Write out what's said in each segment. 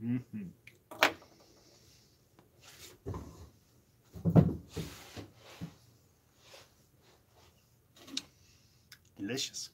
Mm-hmm. Delicious.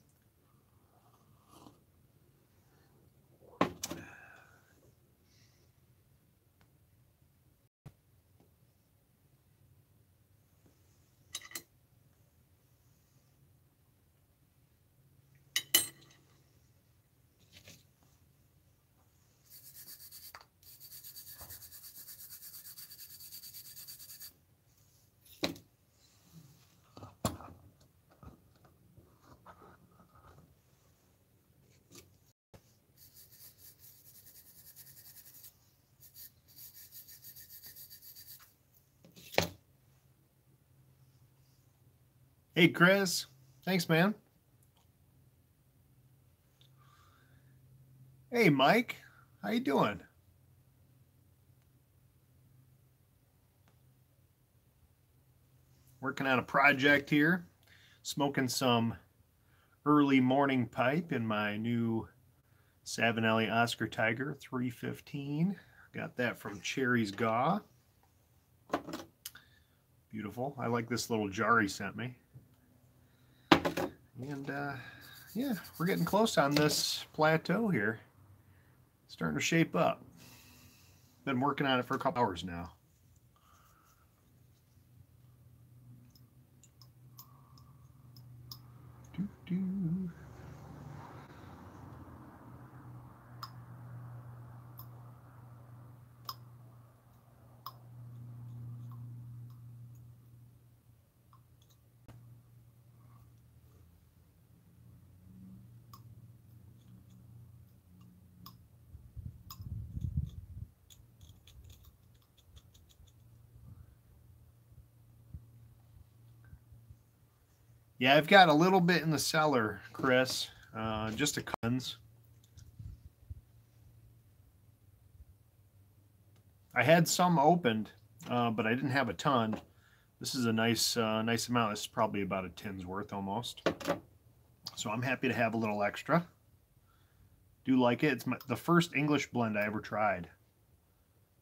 Hey, Chris. Thanks, man. Hey, Mike. How you doing? Working on a project here. Smoking some early morning pipe in my new Savinelli Oscar Tiger 315. Got that from Cherryhill. Beautiful. I like this little jar he sent me. And yeah, we're getting close on this plateau here. Starting to shape up. Been working on it for a couple hours now. Doo-doo. Yeah, I've got a little bit in the cellar, Chris. Just a cons. I had some opened, but I didn't have a ton. This is a nice amount. This is probably about a tin's worth almost. So I'm happy to have a little extra. Do like it. It's the first English blend I ever tried.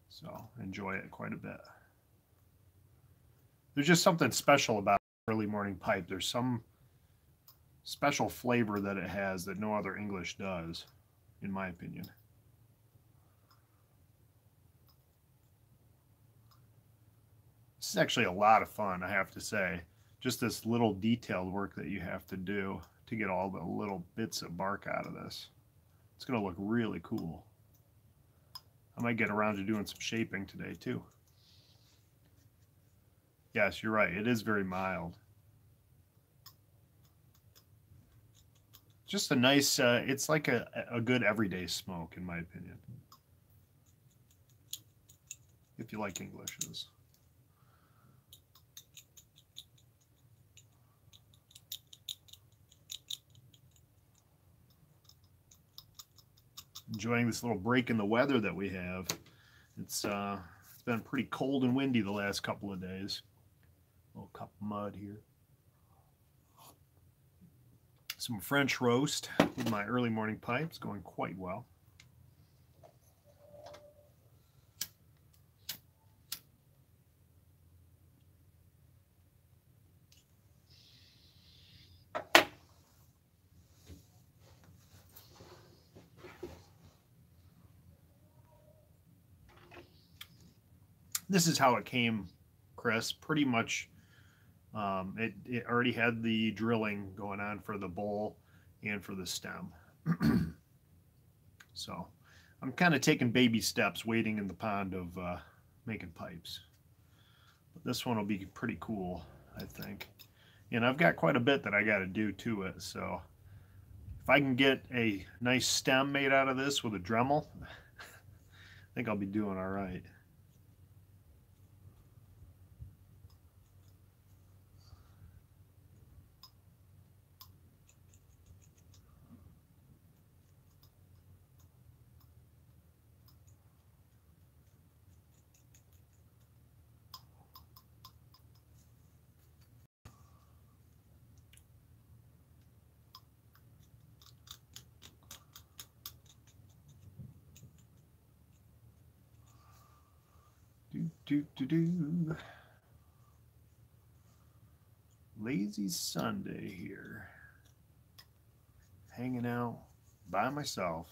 So enjoy it quite a bit. There's just something special about early morning pipe. There's some special flavor that it has that no other English does, in my opinion. This is actually a lot of fun, I have to say. Just this little detailed work that you have to do to get all the little bits of bark out of this. It's going to look really cool. I might get around to doing some shaping today too. Yes, you're right. It is very mild. Just a nice, it's like a good everyday smoke, in my opinion. If you like Englishes. Enjoying this little break in the weather that we have. It's been pretty cold and windy the last couple of days. A little cup of mud here. Some French roast with my early morning pipes, going quite well. This is how it came, Chris. Pretty much, it already had the drilling going on for the bowl and for the stem. So I'm kind of taking baby steps, wading in the pond of making pipes. But this one will be pretty cool, I think. And I've got quite a bit that I got to do to it. So if I can get a nice stem made out of this with a Dremel, I think I'll be doing all right. Do. Lazy Sunday here. Hanging out by myself.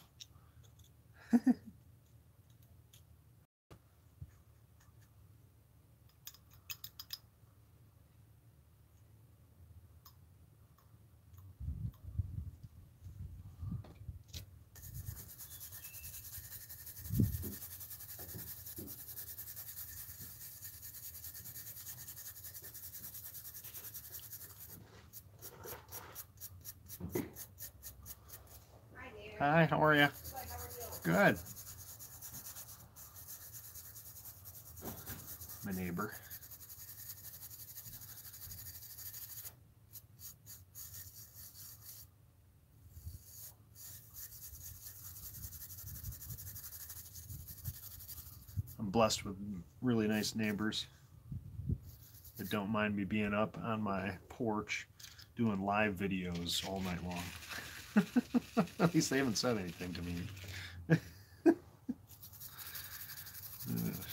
Hi, how are you? Good. My neighbor. I'm blessed with really nice neighbors that don't mind me being up on my porch doing live videos all night long. At least they haven't said anything to me. Oh,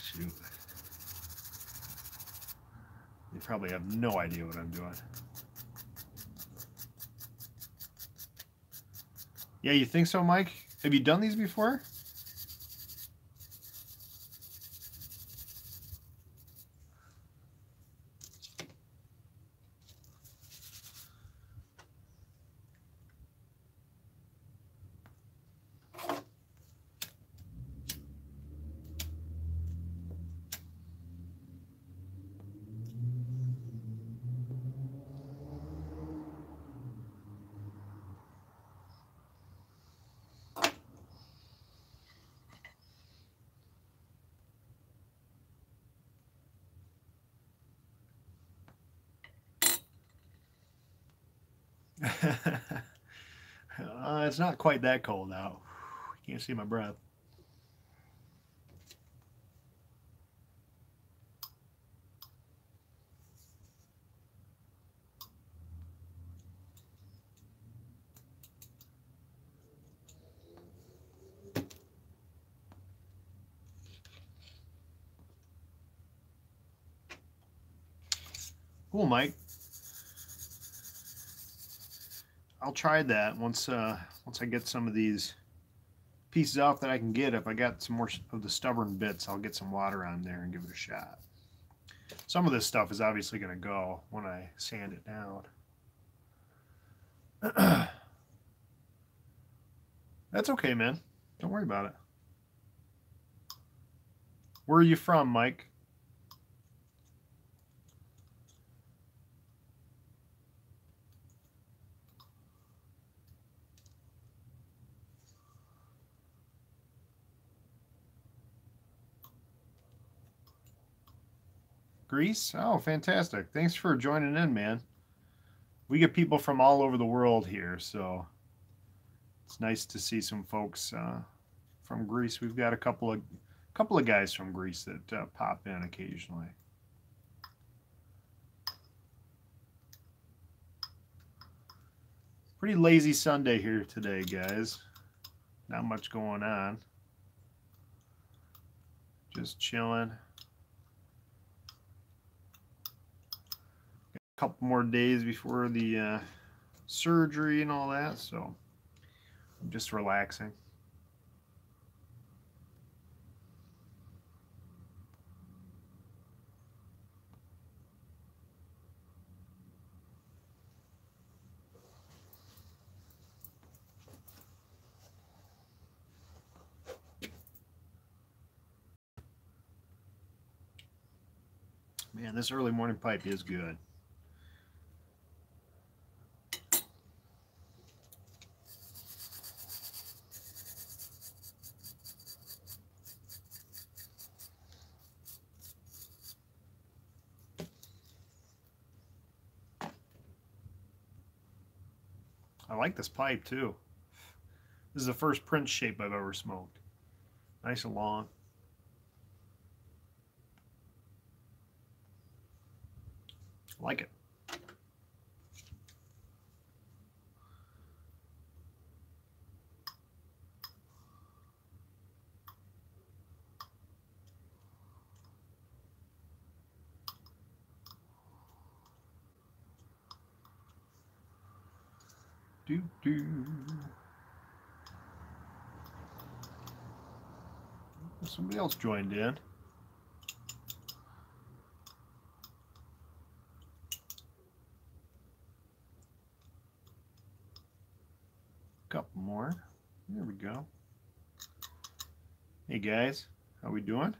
shoot. They probably have no idea what I'm doing. Yeah, you think so, Mike? Have you done these before? It's not quite that cold out. Can't see my breath. Cool, Mike. I'll try that once I get some of these pieces off that I can get. If I got some more of the stubborn bits, I'll get some water on there and give it a shot. Some of this stuff is obviously going to go when I sand it down. That's okay, man. Don't worry about it. Where are you from, Mike? Greece? Oh, fantastic. Thanks for joining in, man. We get people from all over the world here, so it's nice to see some folks from Greece. We've got a couple of guys from Greece that pop in occasionally. Pretty lazy Sunday here today, guys. Not much going on. Just chilling. A couple more days before the surgery and all that, so I'm just relaxing. Man, this early morning pipe is good. I like this pipe too. This is the first Prince shape I've ever smoked. Nice and long. I like it. Somebody else joined in. Couple more. There we go. Hey guys, how we doing?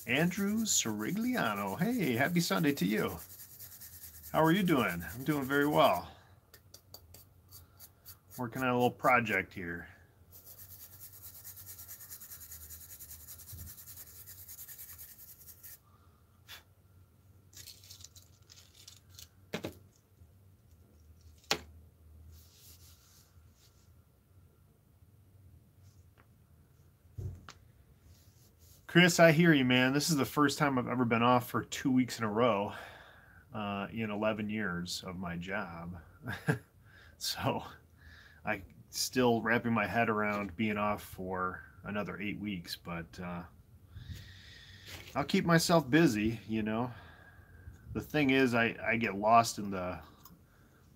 Andrew Sirigliano. Hey, happy Sunday to you. How are you doing? I'm doing very well. Working on a little project here. Chris, I hear you, man. This is the first time I've ever been off for 2 weeks in a row in 11 years of my job. So I still wrapping my head around being off for another 8 weeks, but I'll keep myself busy, you know. The thing is, I get lost in the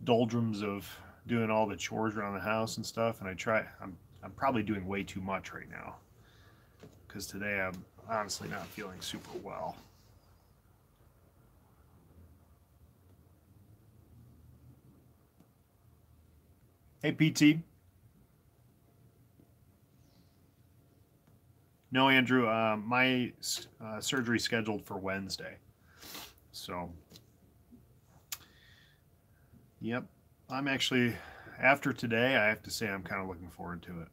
doldrums of doing all the chores around the house and stuff, and I'm probably doing way too much right now. Because today I'm honestly not feeling super well. Hey, PT. No, Andrew, my surgery scheduled for Wednesday. So, yep. I'm actually, after today, I have to say I'm kind of looking forward to it.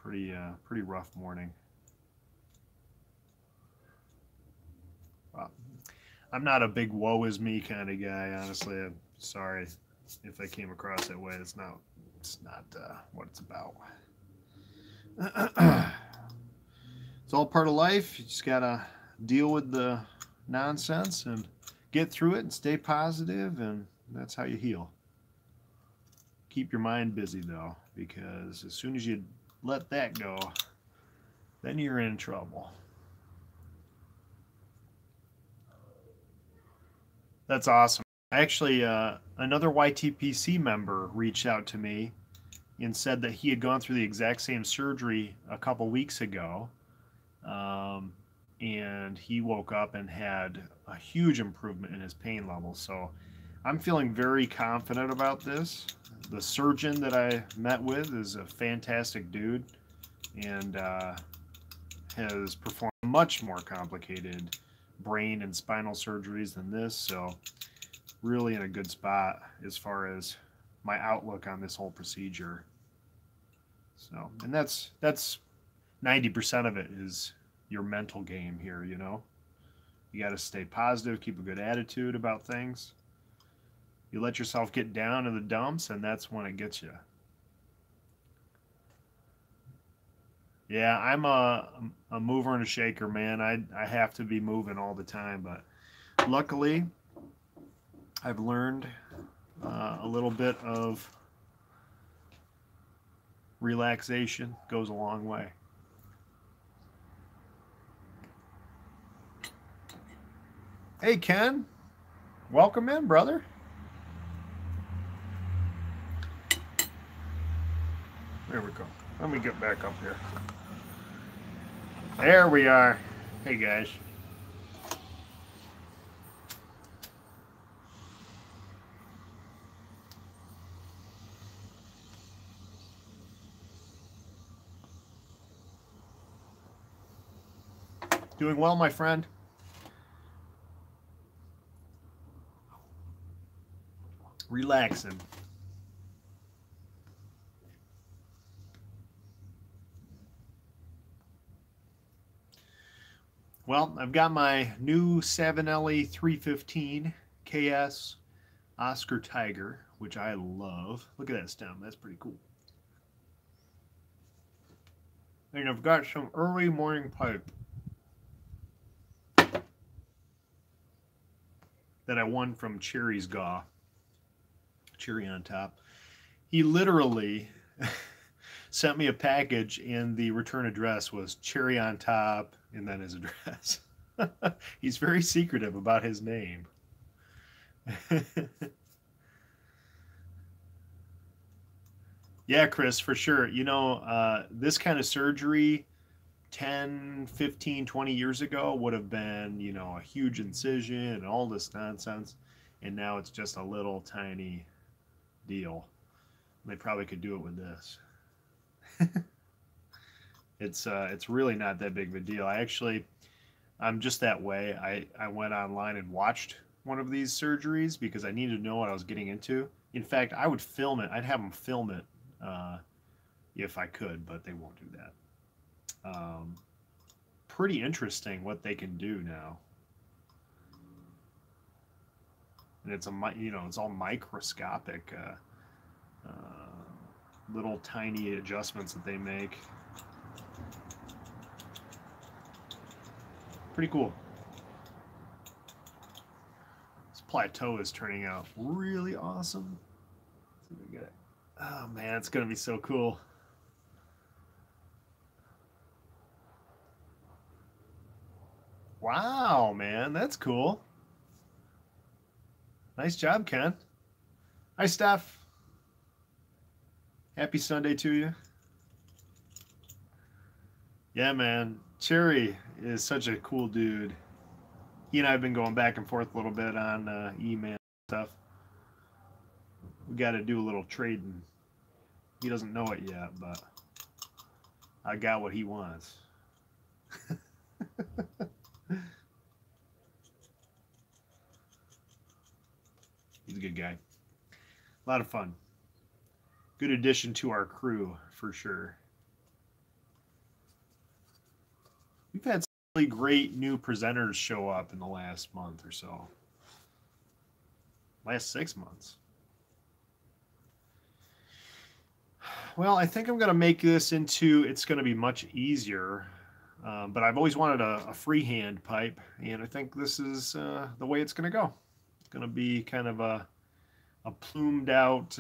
Pretty rough morning. Well, I'm not a big woe is me kind of guy, honestly. I'm sorry if I came across that way. It's not what it's about. It's all part of life. You just gotta deal with the nonsense and get through it and stay positive, and that's how you heal. Keep your mind busy though, because as soon as you let that go, then you're in trouble. That's awesome. Actually, another YTPC member reached out to me and said that he had gone through the exact same surgery a couple weeks ago, and he woke up and had a huge improvement in his pain level. So I'm feeling very confident about this. The surgeon that I met with is a fantastic dude and has performed much more complicated brain and spinal surgeries than this. So really in a good spot as far as my outlook on this whole procedure. So, and that's 90% of it is your mental game here, you know. You got to stay positive, keep a good attitude about things. You let yourself get down in the dumps, and that's when it gets you. Yeah, I'm a mover and a shaker, man. I have to be moving all the time, but luckily I've learned a little bit of relaxation goes a long way. Hey, Ken. Welcome in, brother. There we go. Let me get back up here. There we are. Hey, guys. Doing well, my friend? Relaxing. Well, I've got my new Savinelli 315 KS Oscar Tiger, which I love. Look at that stem. That's pretty cool. And I've got some early morning pipe that I won from Cherry's Gaw. Cherry on top. He literally sent me a package, and the return address was cherry on top, and then his address. He's very secretive about his name. Yeah, Chris, for sure. You know, this kind of surgery 10, 15, 20 years ago would have been, you know, a huge incision and all this nonsense. And now it's just a little tiny deal. They probably could do it with this. It's really not that big of a deal. I'm just that way. I went online and watched one of these surgeries because I needed to know what I was getting into. In fact, I would film it. I'd have them film it if I could, but they won't do that. Pretty interesting what they can do now. And it's it's all microscopic, little tiny adjustments that they make. Pretty cool. This plateau is turning out really awesome. Let's see if we get it. Oh man, it's gonna be so cool. Wow, man, that's cool. Nice job, Ken. Hi, Steph. Happy Sunday to you. Yeah, man. Cherry is such a cool dude. He and I have been going back and forth a little bit on email stuff. We got to do a little trading. He doesn't know it yet, but I got what he wants. He's a good guy. A lot of fun. Good addition to our crew, for sure. We've had some really great new presenters show up in the last month or so. Last 6 months. Well, I think I'm going to make this into, it's going to be much easier. But I've always wanted a freehand pipe, and I think this is the way it's going to go. It's going to be kind of a plumed out,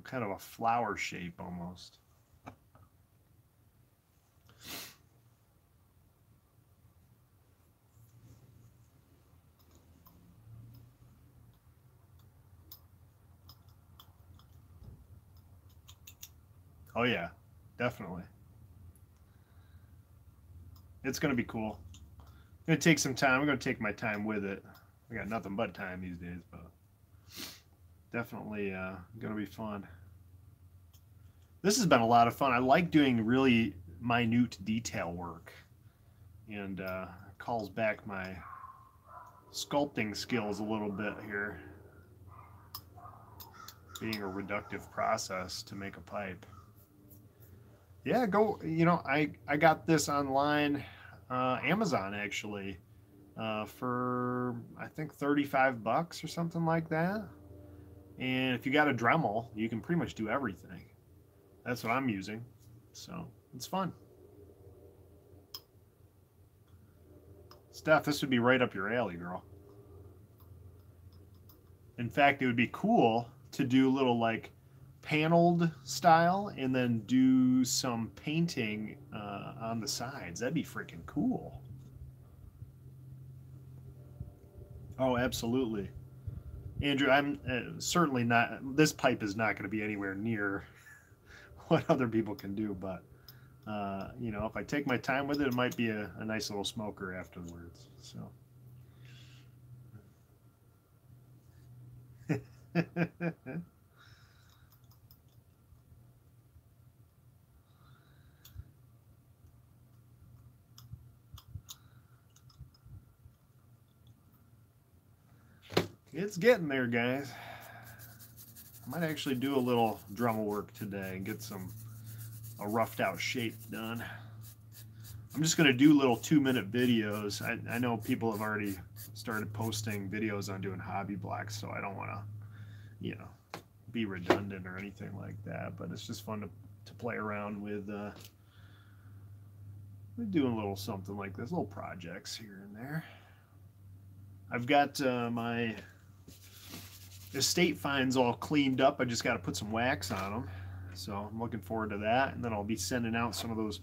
kind of a flower shape almost. Oh yeah, definitely. It's going to be cool. It's going to take some time. I'm going to take my time with it. I got nothing but time these days, but definitely going to be fun. This has been a lot of fun. I like doing really minute detail work, and calls back my sculpting skills a little bit here, being a reductive process to make a pipe. Yeah, go, I got this online, Amazon actually, for I think 35 bucks or something like that. And if you got a Dremel, you can pretty much do everything. That's what I'm using. So it's fun. Steph, this would be right up your alley, girl. In fact, it would be cool to do a little like paneled style and then do some painting on the sides. That'd be freaking cool. Oh, absolutely. Andrew, I'm certainly not, this pipe is not going to be anywhere near what other people can do, but if I take my time with it, it might be a nice little smoker afterwards. So it's getting there, guys. I might actually do a little Dremel work today and get a roughed out shape done. I'm just going to do little 2-minute videos. I know people have already started posting videos on doing hobby blocks, so I don't want to, be redundant or anything like that, but it's just fun to play around with doing a little something like this, little projects here and there. I've got my estate fines all cleaned up. I just got to put some wax on them. So I'm looking forward to that. And then I'll be sending out some of those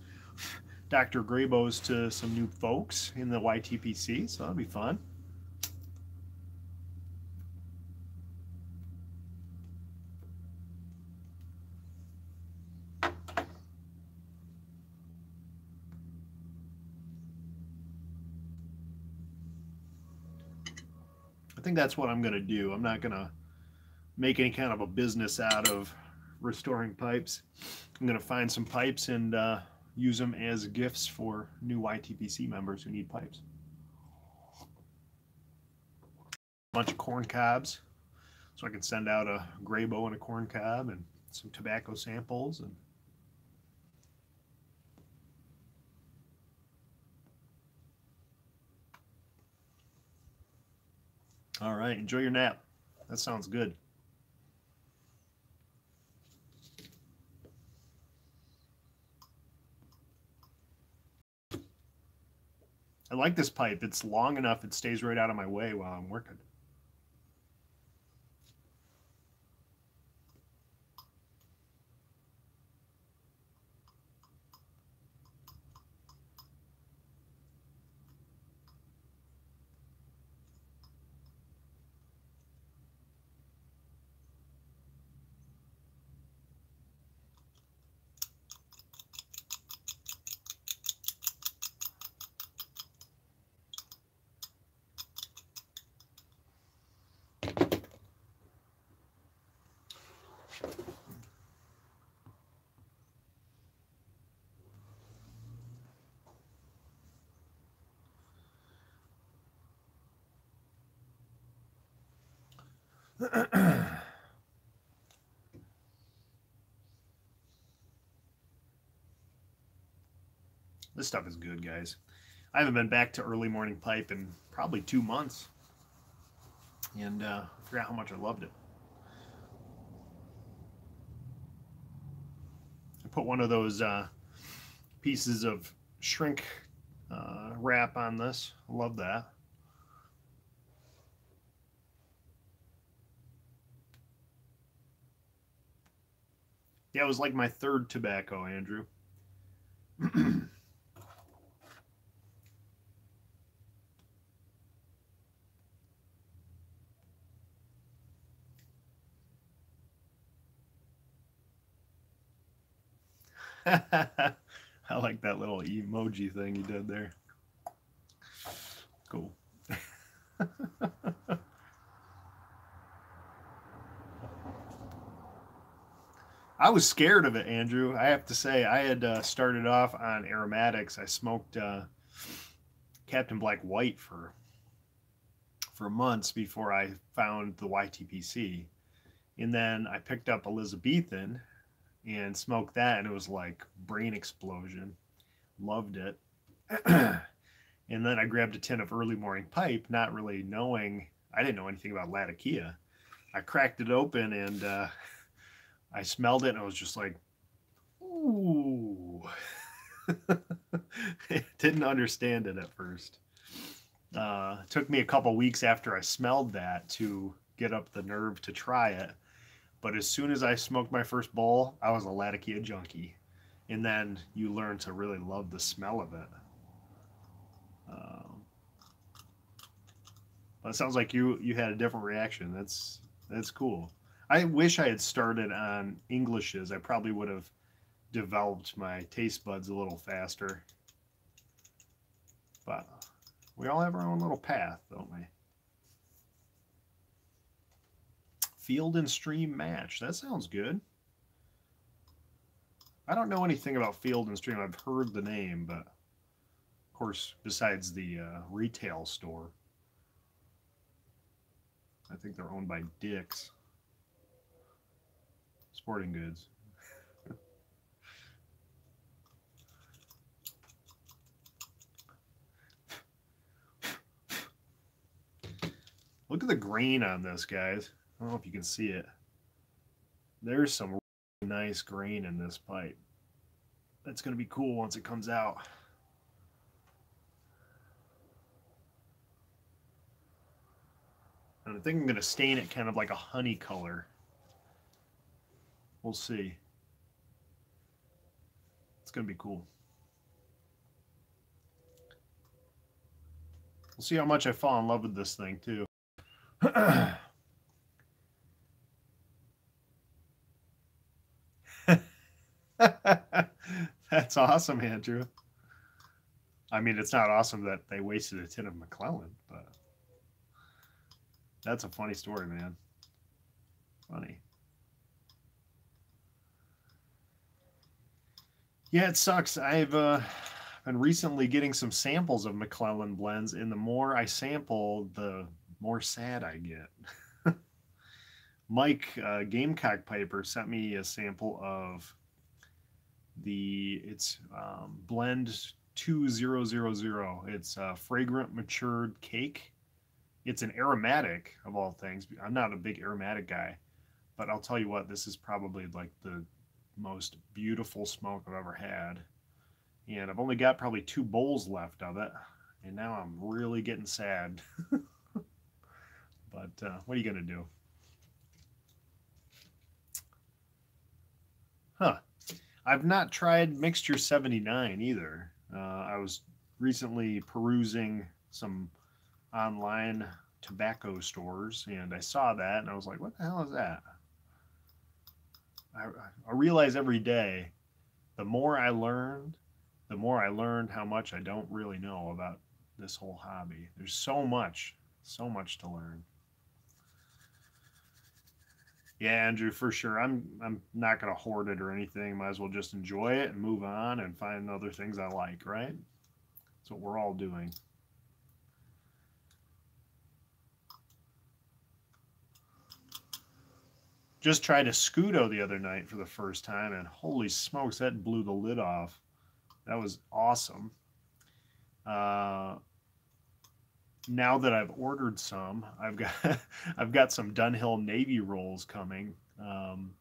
Dr. Graybos to some new folks in the YTPC. So that'll be fun. I think that's what I'm going to do. I'm not going to make any kind of a business out of restoring pipes. I'm going to find some pipes and use them as gifts for new YTPC members who need pipes. A bunch of corn cobs, so I can send out a Graybo and a corn cob and some tobacco samples. And all right, enjoy your nap. That sounds good. I like this pipe. It's long enough it stays right out of my way while I'm working. This stuff is good, guys. I haven't been back to early morning pipe in probably 2 months. And I forgot how much I loved it. I put one of those pieces of shrink wrap on this. I love that. Yeah, it was like my third tobacco, Andrew. I like that little emoji thing you did there. Cool. I was scared of it, Andrew. I have to say, I had started off on aromatics. I smoked Captain Black White for months before I found the YTPC. And then I picked up Elizabethan and smoked that, and it was like brain explosion. Loved it. And then I grabbed a tin of early morning pipe, not really knowing, I didn't know anything about Latakia. I cracked it open and I smelled it and I was just like, ooh. Didn't understand it at first. It took me a couple weeks after I smelled that to get up the nerve to try it. But as soon as I smoked my first bowl, I was a Latakia junkie. And then you learn to really love the smell of it. But it sounds like you had a different reaction. That's cool. I wish I had started on Englishes. I probably would have developed my taste buds a little faster. But we all have our own little path, don't we? Field and Stream match. That sounds good. I don't know anything about Field and Stream. I've heard the name, but of course, besides the retail store, I think they're owned by Dick's Sporting Goods. Look at the grain on this, guys. I don't know if you can see it. There's some really nice grain in this pipe. That's going to be cool once it comes out. And I think I'm going to stain it kind of like a honey color. We'll see. It's going to be cool. We'll see how much I fall in love with this thing, too. That's awesome, Andrew. I mean, it's not awesome that they wasted a tin of McClellan, but that's a funny story, man. Funny. Yeah, it sucks. I've been recently getting some samples of McClellan blends, and the more I sample, the more sad I get. Mike Gamecock Piper sent me a sample of it's blend 2000. It's fragrant matured cake. It's an aromatic of all things. I'm not a big aromatic guy, but I'll tell you what, this is probably like the most beautiful smoke I've ever had. And I've only got probably 2 bowls left of it, and now I'm really getting sad. But what are you gonna do? Huh. I've not tried Mixture 79 either. I was recently perusing some online tobacco stores, and I saw that, and I was like, what the hell is that? I realize every day, the more I learned how much I don't really know about this whole hobby. There's so much to learn. Yeah, Andrew, for sure. I'm not gonna hoard it or anything. Might as well just enjoy it and move on and find other things I like, right? That's what we're all doing. Just tried a Scudo the other night for the first time, and holy smokes, that blew the lid off. That was awesome. Now that I've ordered some, I've got some Dunhill Navy rolls coming. And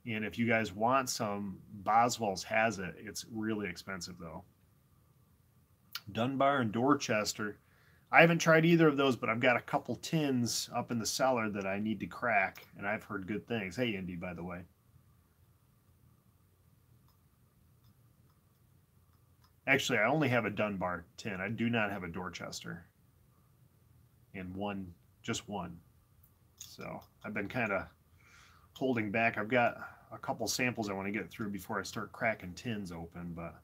if you guys want some, Boswell's has it. It's really expensive though. Dunbar and Dorchester. I haven't tried either of those, but I've got a couple tins up in the cellar that I need to crack, and I've heard good things. Hey, Indy, by the way. Actually, I only have a Dunbar tin. I do not have a Dorchester. And just one. So I've been kind of holding back. I've got a couple samples I want to get through before I start cracking tins open, but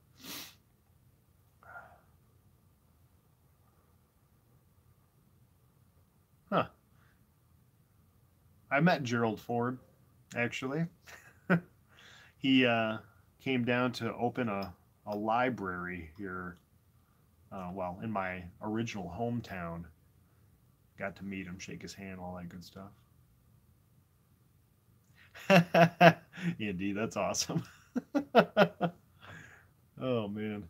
huh. I met Gerald Ford, actually. He came down to open a library here, well, in my original hometown. Got to meet him, shake his hand, all that good stuff. Indeed, that's awesome. Oh, man.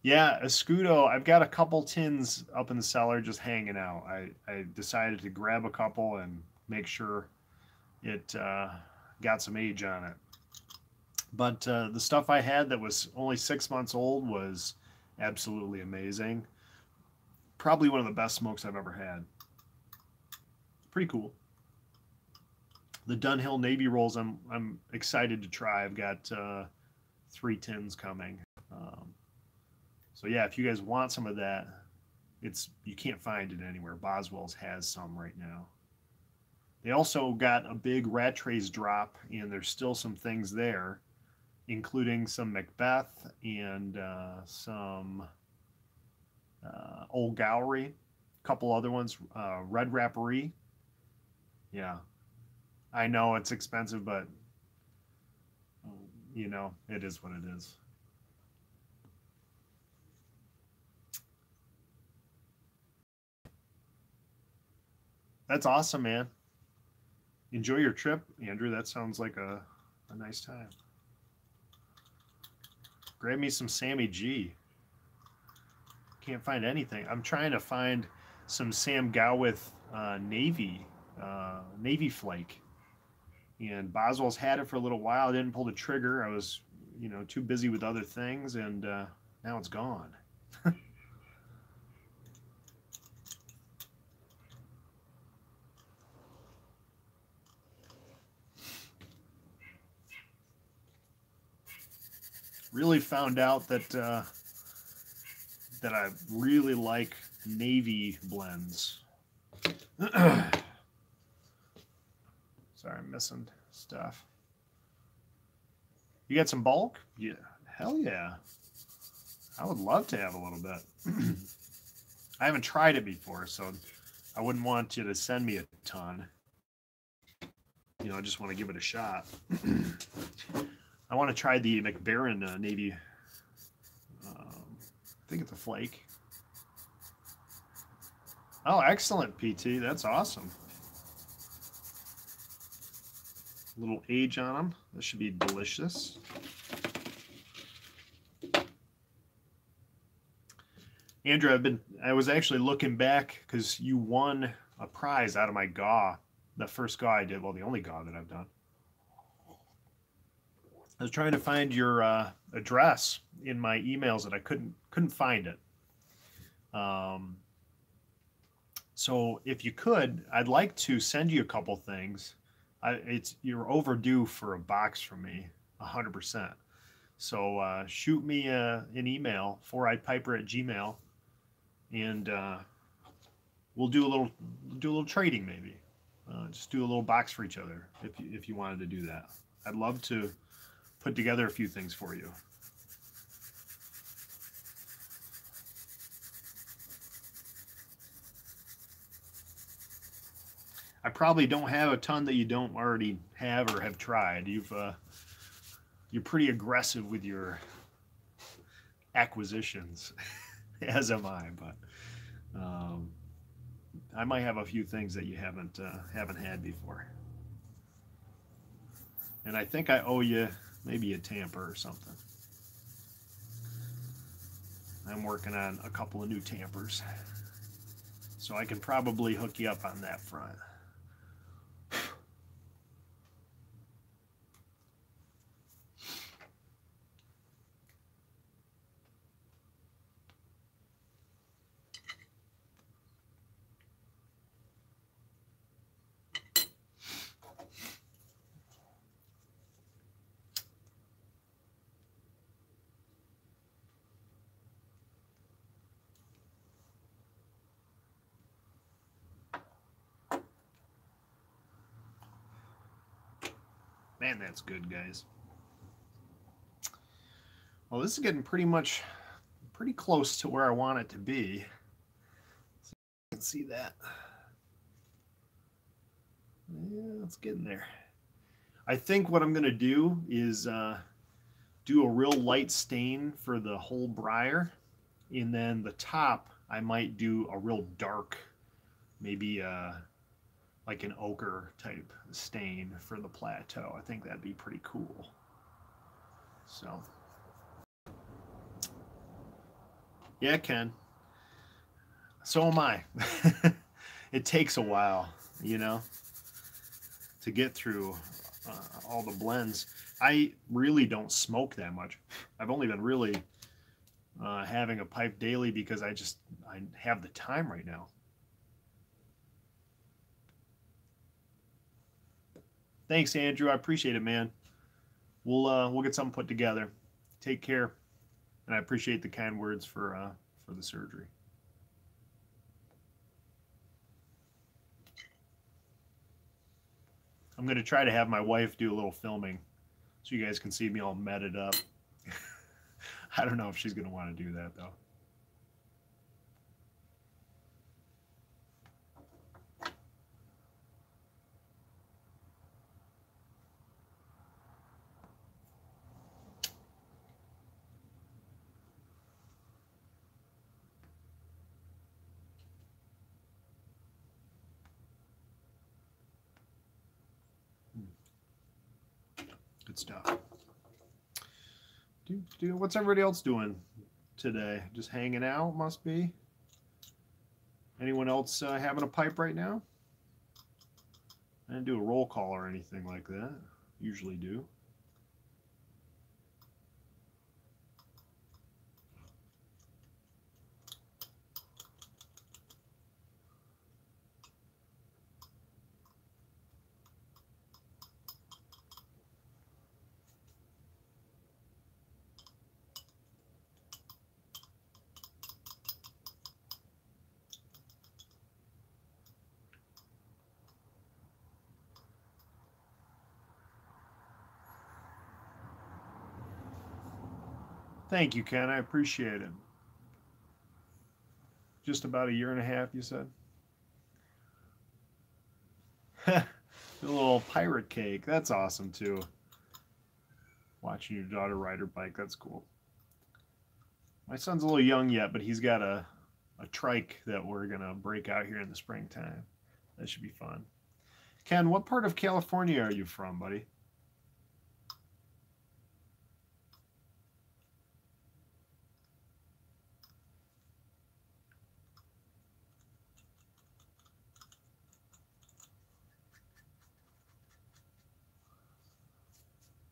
Yeah, Escudo, I've got a couple tins up in the cellar just hanging out. I decided to grab a couple and make sure it got some age on it. But the stuff I had that was only 6 months old was absolutely amazing. Probably one of the best smokes I've ever had. Pretty cool. The Dunhill Navy rolls, I'm excited to try. I've got 3 tins coming. So yeah, if you guys want some of that, you can't find it anywhere. Boswell's has some right now. They also got a big Rattrays drop, and there's still some things there, including some Macbeth and some Old Gallery, a couple other ones, Red Rapparee. Yeah, I know it's expensive, but you know, it is what it is. That's awesome, man. Enjoy your trip, Andrew. That sounds like a nice time. Grab me some Sammy G. Can't find anything. I'm trying to find some Sam Gowith Navy Flake. And Boswell's had it for a little while. I didn't pull the trigger. I was, too busy with other things, and now it's gone. really found out that that I really like navy blends. Sorry, I'm missing stuff. You got some bulk? Yeah, hell yeah. I would love to have a little bit. I haven't tried it before, so I wouldn't want you to send me a ton. You know, I just want to give it a shot. I want to try the McBaron Navy. I think it's a flake. Oh, excellent, PT. That's awesome. A little age on them. This should be delicious. Andrew, I was actually looking back because you won a prize out of my GAW, the first GAW I did, well, the only GAW that I've done. I was trying to find your address in my emails and I couldn't find it. So if you could, I'd like to send you a couple things. You're overdue for a box from me, 100%. So shoot me an email, 4eyedpiper@gmail.com, and we'll do a little trading maybe. Just do a little box for each other if you wanted to do that. I'd love to put together a few things for you. I probably don't have a ton that you don't already have or have tried. You're pretty aggressive with your acquisitions, as am I. But I might have a few things that you haven't had before. And I think I owe you maybe a tamper or something. I'm working on a couple of new tampers, so I can probably hook you up on that front. Man, that's good, guys. Well, this is getting pretty close to where I want it to be. So you can see that. Yeah, it's getting there. I think what I'm going to do is do a real light stain for the whole briar, and then the top I might do a real dark, maybe like an ochre type stain for the plateau. I think that'd be pretty cool. So yeah, Ken. So am I. It takes a while, you know, to get through all the blends. I really don't smoke that much. I've only been really having a pipe daily because I have the time right now. Thanks, Andrew. I appreciate it, man. We'll get something put together. Take care, and I appreciate the kind words for the surgery. I'm going to try to have my wife do a little filming so you guys can see me all matted up. I don't know if she's going to want to do that, though. Good stuff. What's everybody else doing today? Just hanging out, must be. Anyone else having a pipe right now? I didn't do a roll call or anything like that. Usually do. Thank you, Ken. I appreciate it. Just about a year and a half, you said? A little pirate cake. That's awesome, too. Watching your daughter ride her bike. That's cool. My son's a little young yet, but he's got a trike that we're going to break out here in the springtime. That should be fun. Ken, what part of California are you from, buddy?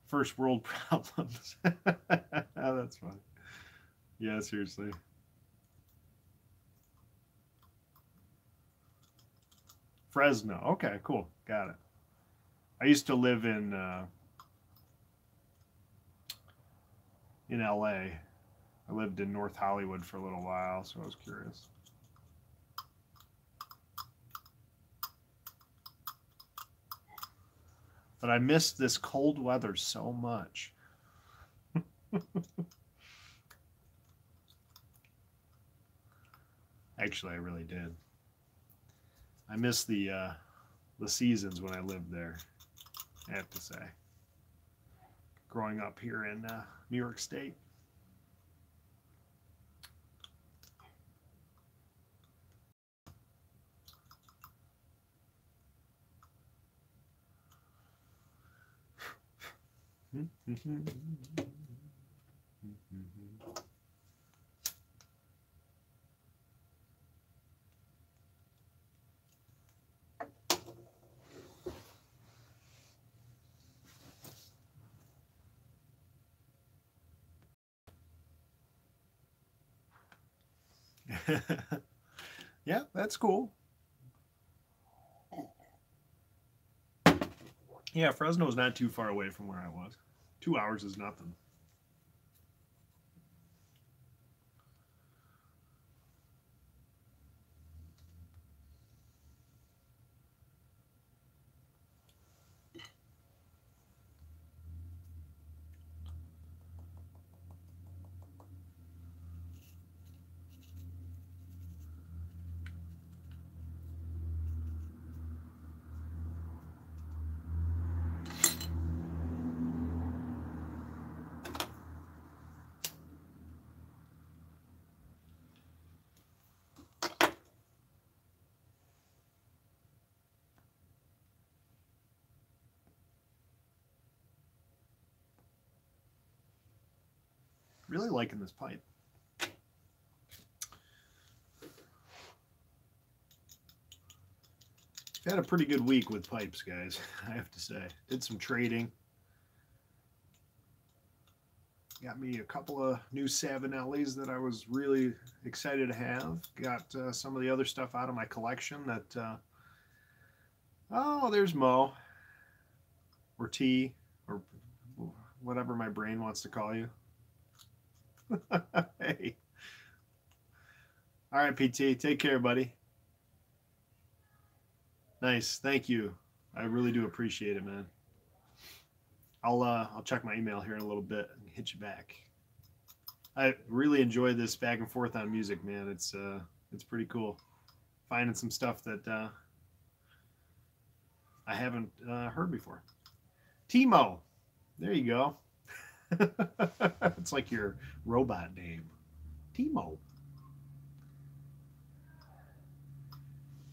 First world problems. That's fun. Yeah, seriously. Fresno. Okay, cool. Got it. I used to live in LA. I lived in North Hollywood for a little while, so I was curious. But I missed this cold weather so much. Actually, I really did. I missed the seasons when I lived there, I have to say. Growing up here in New York State. Yeah, that's cool. Yeah, Fresno's not too far away from where I was. 2 hours is nothing. Really liking this pipe. I've had a pretty good week with pipes, guys, I have to say. Did some trading. Got me a couple of new Savinellis that I was really excited to have. Got some of the other stuff out of my collection that... oh, there's Mo. Or T. Or whatever my brain wants to call you. Hey. All right, PT. Take care, buddy. Nice. Thank you. I really do appreciate it, man. I'll check my email here in a little bit and hit you back. I really enjoy this back and forth on music, man. It's pretty cool. Finding some stuff that I haven't heard before. Timo. There you go. It's like your robot name. Timo.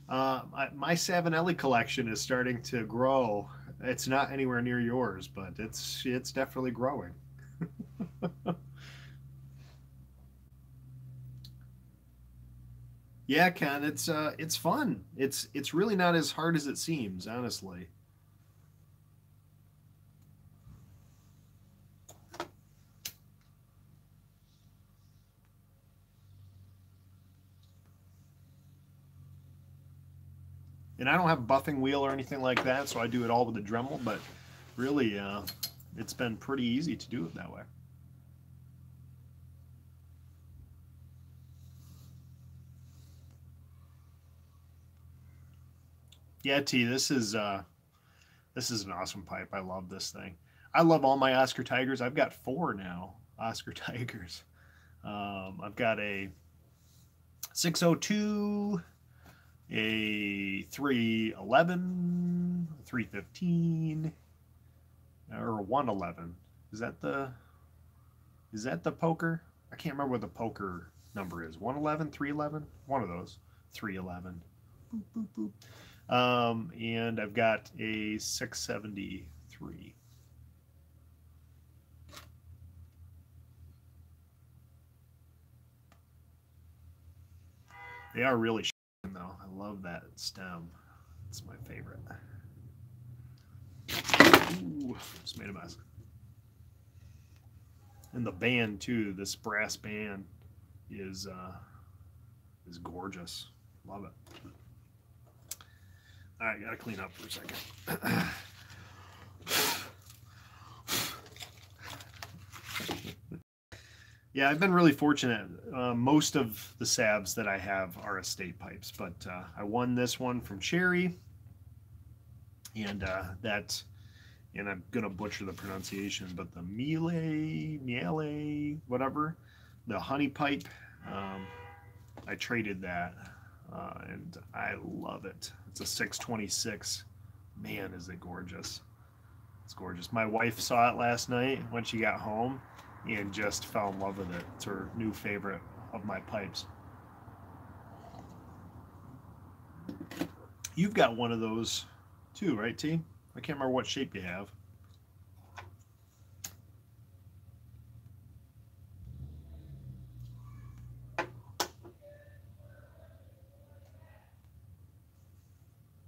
My Savinelli collection is starting to grow. It's not anywhere near yours, but it's definitely growing. Yeah, Ken, it's fun. It's really not as hard as it seems, honestly. And I don't have a buffing wheel or anything like that, so I do it all with a Dremel, but really, it's been pretty easy to do it that way. Yeah, T, this is an awesome pipe. I love this thing. I love all my Oscar Tigers. I've got 4 now. Oscar Tigers. I've got a 602, a 311, 315, or a 111. Is that the poker? I can't remember what the poker number is. 111, 311? One of those. 311. Boop, boop, boop. And I've got a 673. They are really though. I love that stem. It's my favorite. Ooh, just made a mess. And the band too, this brass band is gorgeous. Love it. All right, gotta clean up for a second. Yeah, I've been really fortunate. Most of the salves that I have are estate pipes, but I won this one from Cherry, and and I'm gonna butcher the pronunciation, but the Miele, whatever, the honey pipe, I traded that, and I love it. It's a 626. Man, is it gorgeous. It's gorgeous. My wife saw it last night when she got home and just fell in love with it. It's her new favorite of my pipes. You've got one of those too, right, T? I can't remember what shape you have.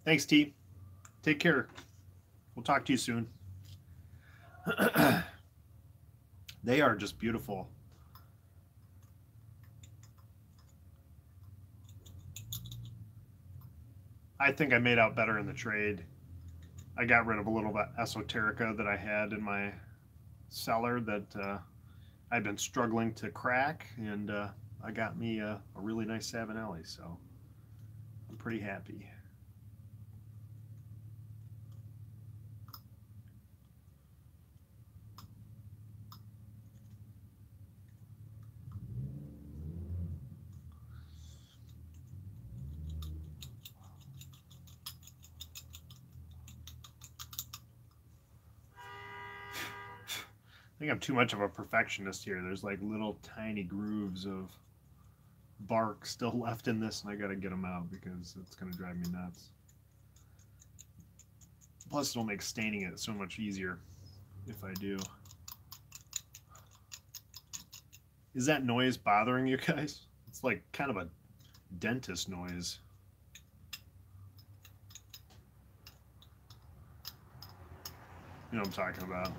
Thanks, T. Take care. We'll talk to you soon. They are just beautiful. I think I made out better in the trade. I got rid of a little bit esoterica that I had in my cellar that I've been struggling to crack, and I got me a really nice Savinelli, so I'm pretty happy. I think I'm too much of a perfectionist here. There's like little tiny grooves of bark still left in this, and I gotta get them out because it's gonna drive me nuts. Plus, it'll make staining it so much easier if I do. Is that noise bothering you guys? It's like kind of a dentist noise. You know what I'm talking about.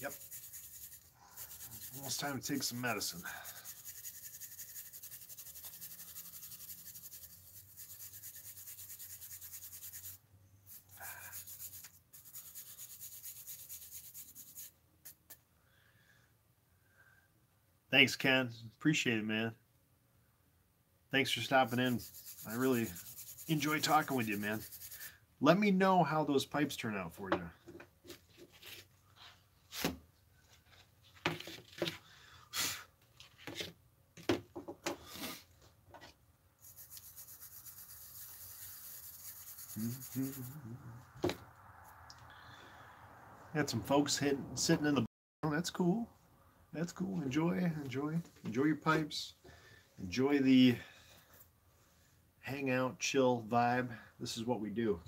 Yep. Almost time to take some medicine. Thanks, Ken. Appreciate it, man. Thanks for stopping in. I really enjoy talking with you, man. Let me know how those pipes turn out for you. Had some folks sitting in the. Oh, that's cool. That's cool. Enjoy your pipes. Enjoy the hangout, chill vibe. This is what we do.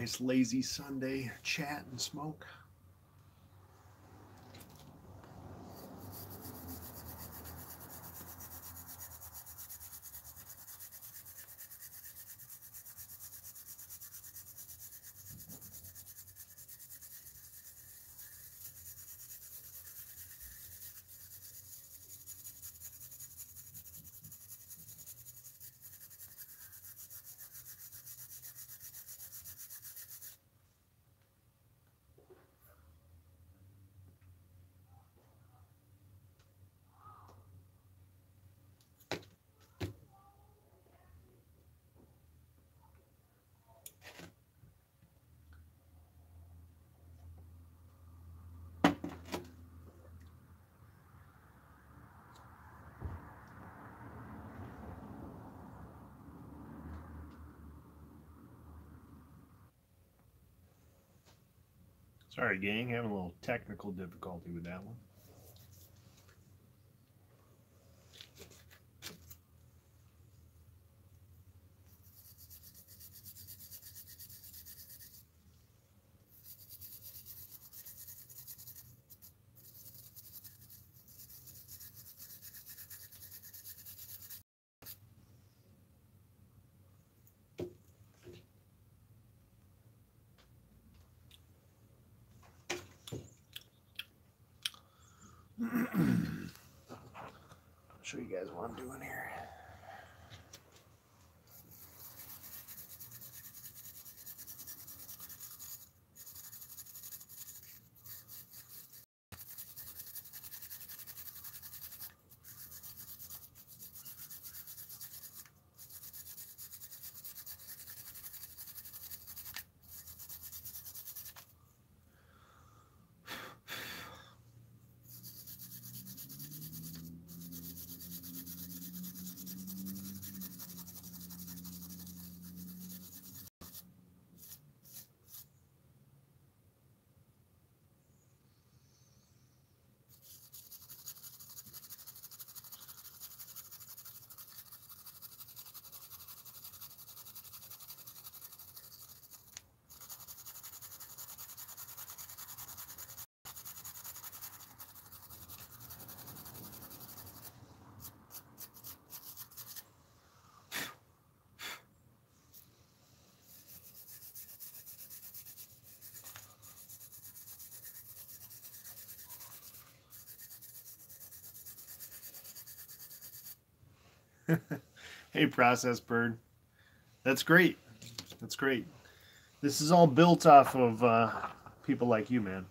nice lazy Sunday chat and smoke. Sorry, gang, having a little technical difficulty with that one. I'll show you guys what I'm doing here. Hey, Process Bird. That's great. That's great. This is all built off of people like you, man.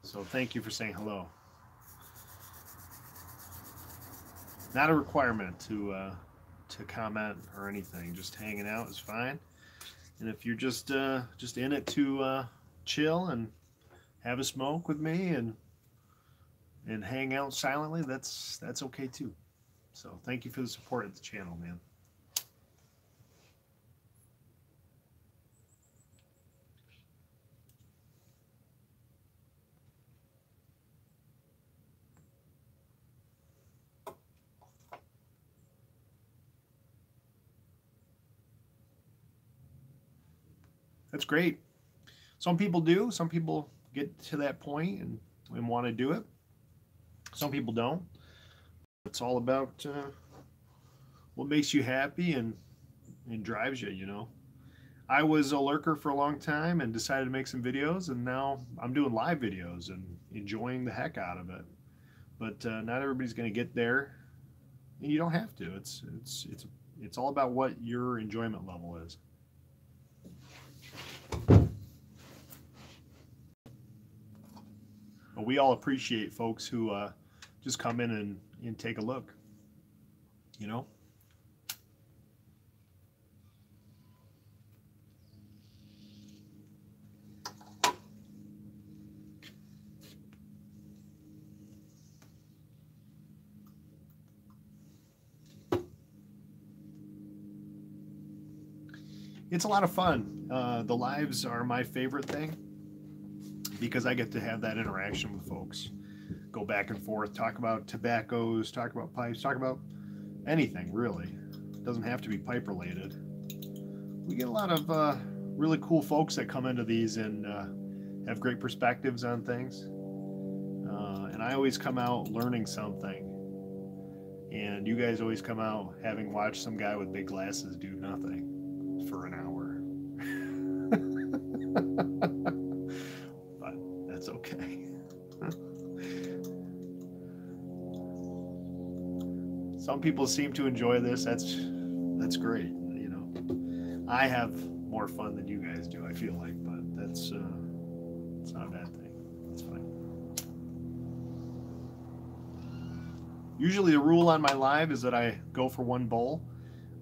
So thank you for saying hello. Not a requirement to comment or anything. Just hanging out is fine. And if you're just in it to chill and have a smoke with me and hang out silently, that's okay too. So thank you for the support of the channel, man. That's great. Some people do. Some people get to that point and want to do it. Some people don't. It's all about what makes you happy and drives you, you know. I was a lurker for a long time and decided to make some videos, and now I'm doing live videos and enjoying the heck out of it. But not everybody's going to get there, and you don't have to. It's all about what your enjoyment level is. But we all appreciate folks who just come in and take a look, you know. It's a lot of fun. The lives are my favorite thing because I get to have that interaction with folks. Go back and forth, talk about tobaccos, talk about pipes, talk about anything really. It doesn't have to be pipe related. We get a lot of really cool folks that come into these and have great perspectives on things. And I always come out learning something. And you guys always come out having watched some guy with big glasses do nothing for an hour. But that's okay. Some people seem to enjoy this. That's great. You know, I have more fun than you guys do, I feel like, but that's it's not a bad thing. It's fine. Usually the rule on my live is that I go for one bowl,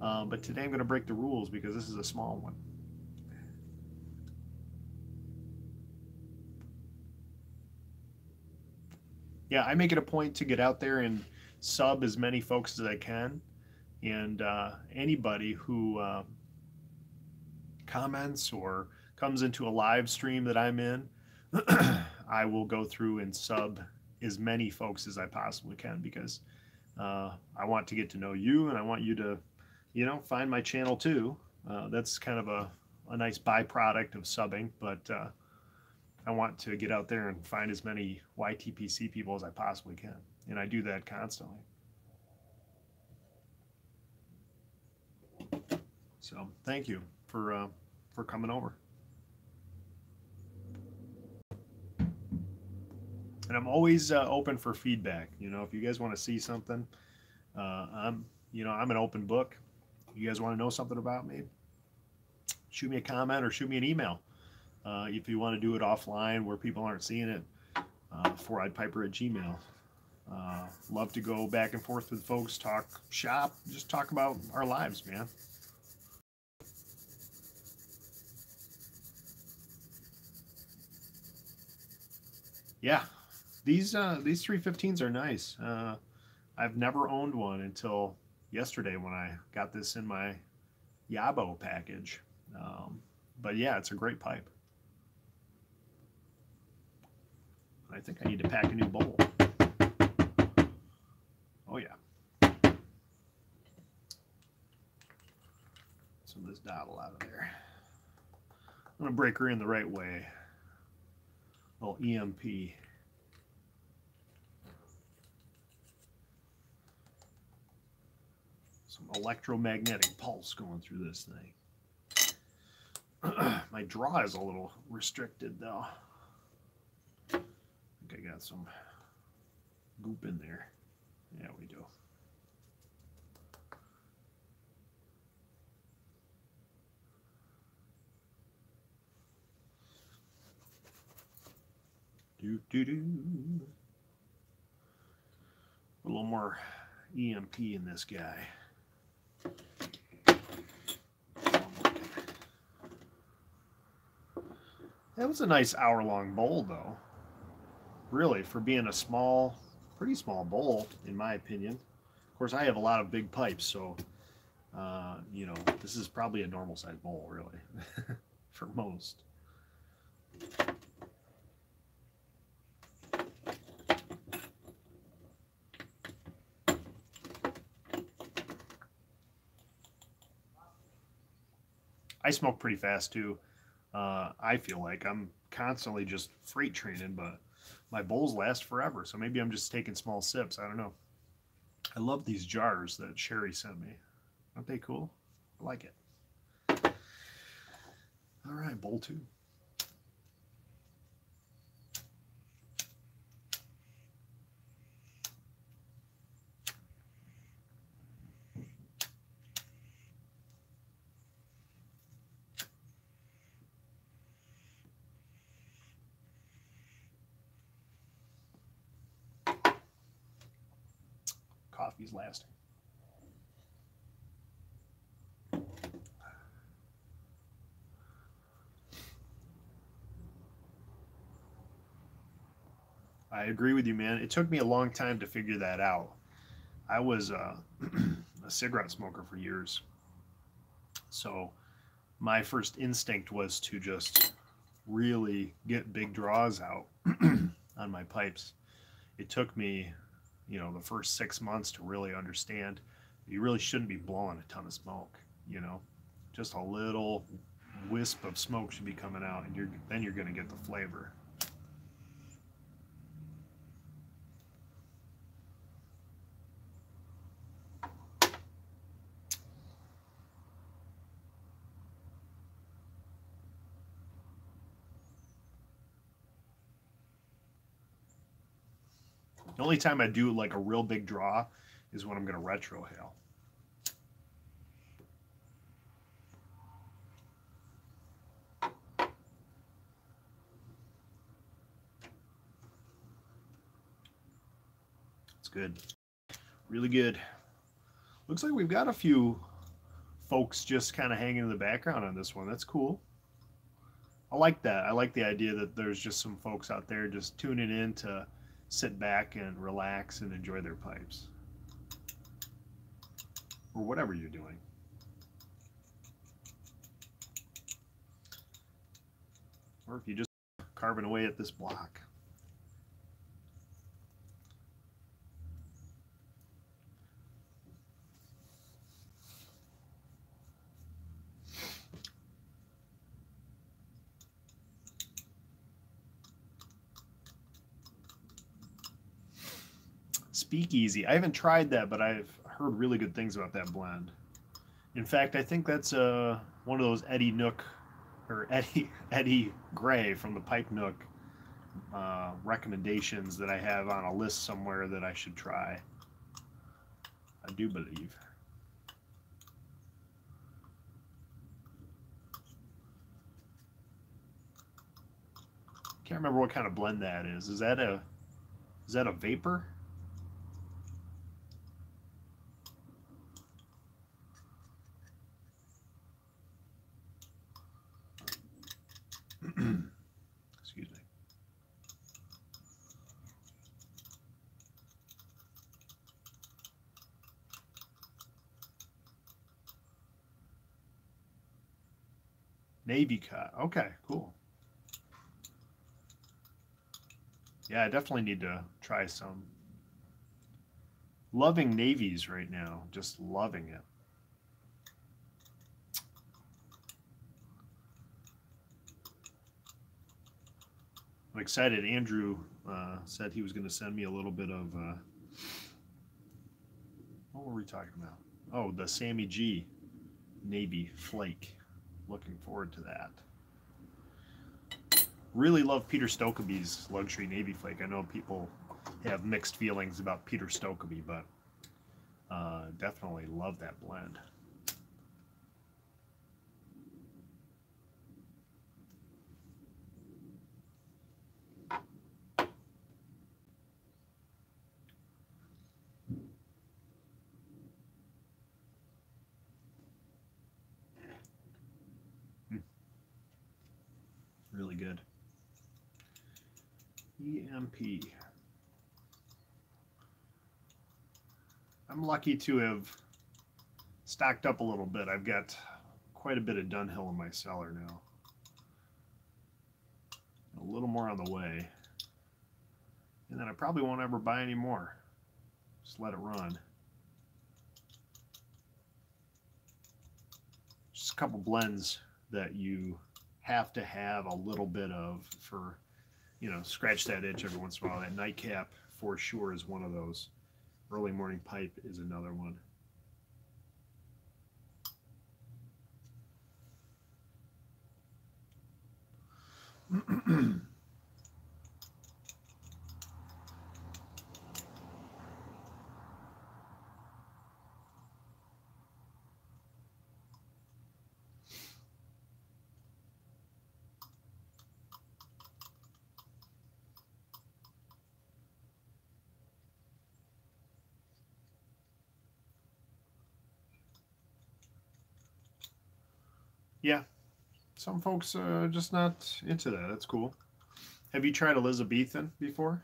but today I'm going to break the rules because this is a small one. Yeah, I make it a point to get out there and sub as many folks as I can, and anybody who comments or comes into a live stream that I'm in, I will go through and sub as many folks as I possibly can, because I want to get to know you, and I want you to, you know, find my channel too. That's kind of a nice byproduct of subbing, but I want to get out there and find as many YTPC people as I possibly can, and I do that constantly. So thank you for coming over. And I'm always open for feedback. You know, if you guys want to see something, I'm an open book. You guys want to know something about me, shoot me a comment or shoot me an email. If you want to do it offline where people aren't seeing it, four-eyedpiper@gmail. Love to go back and forth with folks, talk shop, just talk about our lives, man. Yeah, these 315s are nice. I've never owned one until yesterday when I got this in my Yabo package. But yeah, it's a great pipe. I think I need to pack a new bowl. Oh yeah. Some of this dottle out of there. I'm gonna break her in the right way. Little EMP. Some electromagnetic pulse going through this thing. My draw is a little restricted though. I think I got some goop in there. Yeah, we do. A little more EMP in this guy. That was a nice hour-long bowl, though. Really, for being a small, pretty small bowl, in my opinion. Of course, I have a lot of big pipes, so, you know, this is probably a normal-sized bowl, really, for most. I smoke pretty fast too. I feel like I'm constantly just freight training, but my bowls last forever. So maybe I'm just taking small sips. I don't know. I love these jars that Sherry sent me. Aren't they cool? I like it. All right, bowl 2. Coffee's lasting. I agree with you, man. It took me a long time to figure that out. I was a cigarette smoker for years. So my first instinct was to just really get big draws out on my pipes. It took me, you know, the first 6 months to really understand you really shouldn't be blowing a ton of smoke, you know, just a little wisp of smoke should be coming out, and then you're going to get the flavor. The only time I do like a real big draw is when I'm going to retrohale. It's good. Really good. Looks like we've got a few folks just kind of hanging in the background on this one. That's cool. I like that. I like the idea that there's just some folks out there just tuning in to sit back and relax and enjoy their pipes. Or whatever you're doing. Or if you just carving away at this block. Speakeasy. I haven't tried that, but I've heard really good things about that blend. In fact, I think that's one of those Eddie Nook or Eddie Gray from the Pipe Nook recommendations that I have on a list somewhere that I should try. I do believe. Can't remember what kind of blend that is. Is that a vapor? Excuse me. Navy cut. Okay, cool. Yeah, I definitely need to try some. Loving navies right now. Just loving it. I'm excited. Andrew said he was going to send me a little bit of, what were we talking about? Oh, the Sammy G Navy Flake. Looking forward to that. Really love Peter Stokkebye's Luxury Navy Flake. I know people have mixed feelings about Peter Stokkebye, but definitely love that blend. Really good. EMP. I'm lucky to have stocked up a little bit. I've got quite a bit of Dunhill in my cellar now. A little more on the way. And then I probably won't ever buy any more. Just let it run. Just a couple blends that you have to have a little bit of for, you know, scratch that itch every once in a while. That nightcap for sure is one of those. Early morning pipe is another one. Yeah, some folks are just not into that. That's cool. Have you tried Elizabethan before?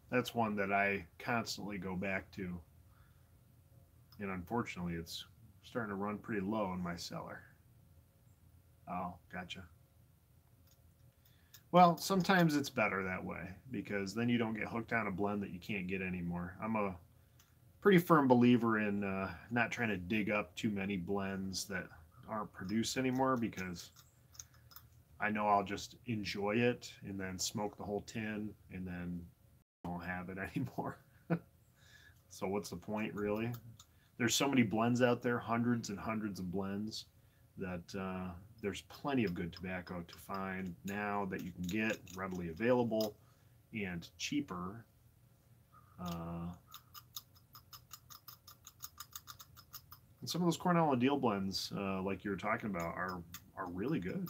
That's one that I constantly go back to. And unfortunately, it's starting to run pretty low in my cellar. Oh, gotcha. Well, sometimes it's better that way because then you don't get hooked on a blend that you can't get anymore. I'm a pretty firm believer in not trying to dig up too many blends that aren't produced anymore because I know I'll just enjoy it and then smoke the whole tin and then don't have it anymore. So what's the point, really? There's so many blends out there, hundreds and hundreds of blends, that there's plenty of good tobacco to find now that you can get readily available and cheaper. And some of those Cornell and Deal blends, like you were talking about, are really good.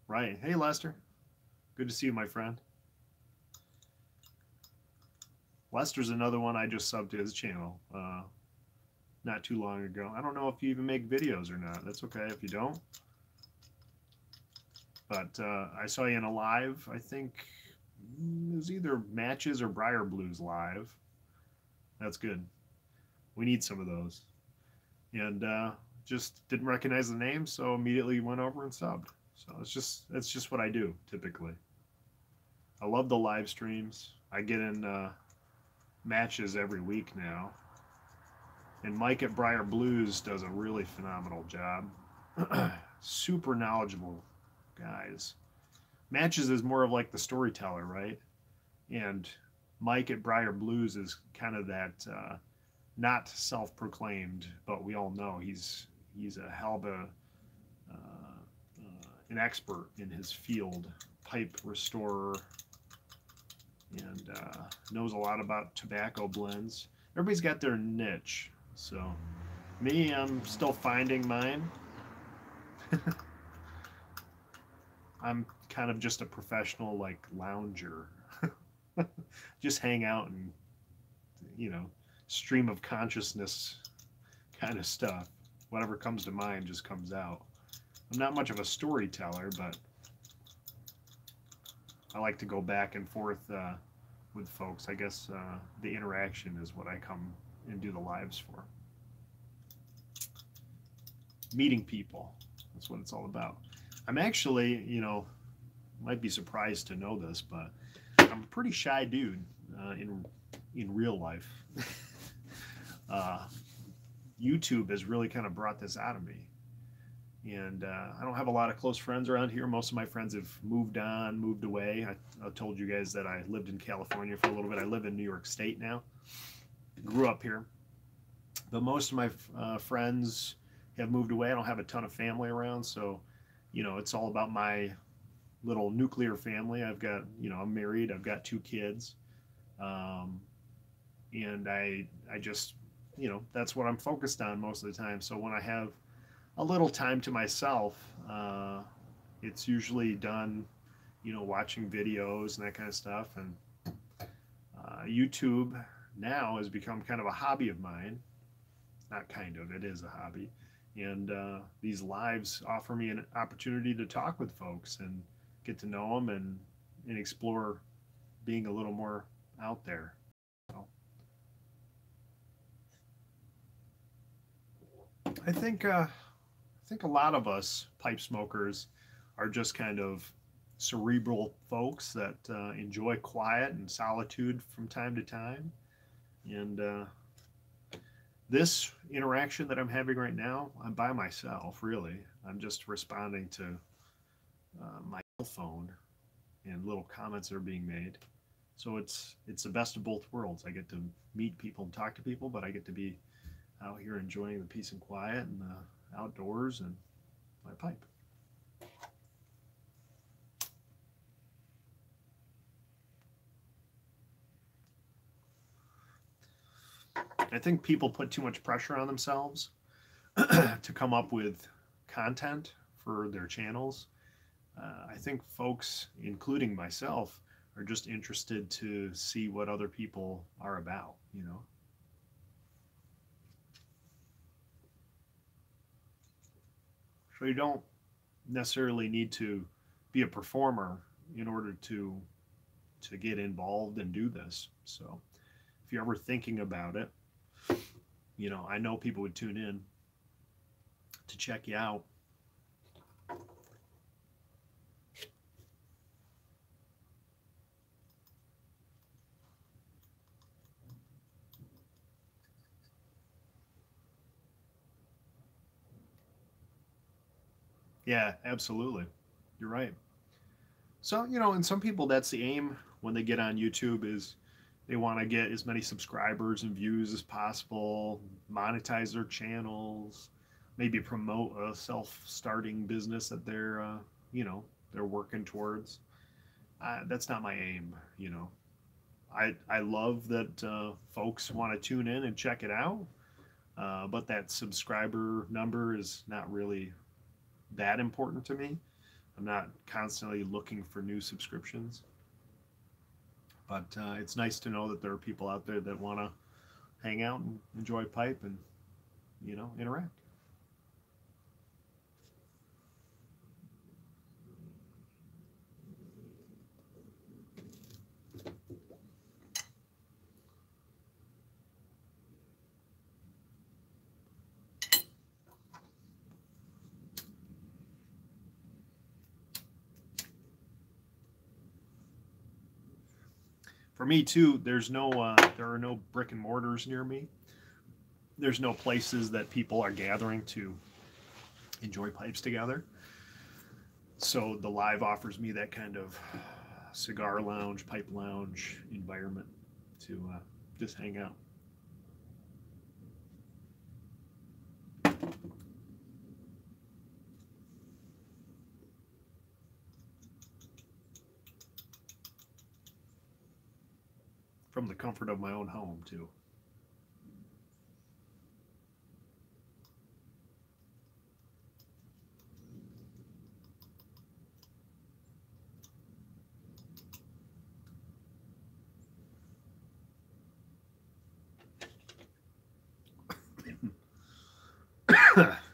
Right. Hey, Lester. Good to see you, my friend. Lester's another one I just subbed to his channel not too long ago. I don't know if you even make videos or not. That's okay if you don't. But I saw you in a live, I think it was either Matches or Briar Blues live. That's good. We need some of those. And just didn't recognize the name, so immediately went over and subbed. So it's just what I do typically. I love the live streams. I get in matches every week now. And Mike at Briar Blues does a really phenomenal job. Super knowledgeable guys. Matches is more of like the storyteller, right? And Mike at Briar Blues is kind of that not self-proclaimed, but we all know he's a hell of a an expert in his field, pipe restorer, and knows a lot about tobacco blends. Everybody's got their niche. So me, I'm still finding mine. I'm kind of just a professional, like, lounger. Just hang out and, you know, stream of consciousness kind of stuff. Whatever comes to mind just comes out. I'm not much of a storyteller, but I like to go back and forth with folks. I guess the interaction is what I come and do the lives for. Meeting people. That's what it's all about. I'm actually, you know, might be surprised to know this, but I'm a pretty shy dude in real life. YouTube has really kind of brought this out of me. And I don't have a lot of close friends around here. Most of my friends have moved on, moved away. I told you guys that I lived in California for a little bit. I live in New York State now. Grew up here. But most of my friends have moved away. I don't have a ton of family around. So, you know, it's all about my little nuclear family. I've got, you know, I'm married. I've got 2 kids. And I just, you know, that's what I'm focused on most of the time. So when I have a little time to myself, it's usually done, you know, watching videos and that kind of stuff. And YouTube now has become kind of a hobby of mine. Not kind of, it is a hobby. And these lives offer me an opportunity to talk with folks and get to know them and explore being a little more out there. So, I think a lot of us pipe smokers are just kind of cerebral folks that enjoy quiet and solitude from time to time. And this interaction that I'm having right now, I'm by myself, really. I'm just responding to my phone and little comments that are being made. So it's the best of both worlds. I get to meet people and talk to people, but I get to be out here enjoying the peace and quiet and the outdoors and my pipe. I think people put too much pressure on themselves to come up with content for their channels. I think folks, including myself, are just interested to see what other people are about, you know. So you don't necessarily need to be a performer in order to get involved and do this. So if you're ever thinking about it, you know, I know people would tune in to check you out. Yeah, absolutely. You're right. So, and some people, that's the aim when they get on YouTube, is they want to get as many subscribers and views as possible, monetize their channels, maybe promote a self-starting business that you know, they're working towards. That's not my aim. I love that folks want to tune in and check it out, but that subscriber number is not really that important to me. I'm not constantly looking for new subscriptions, but it's nice to know that there are people out there that want to hang out and enjoy pipe and interact. For me too, there are no brick and mortars near me. There's no places that people are gathering to enjoy pipes together. So the live offers me that kind of cigar lounge, pipe lounge environment to just hang out. From the comfort of my own home too.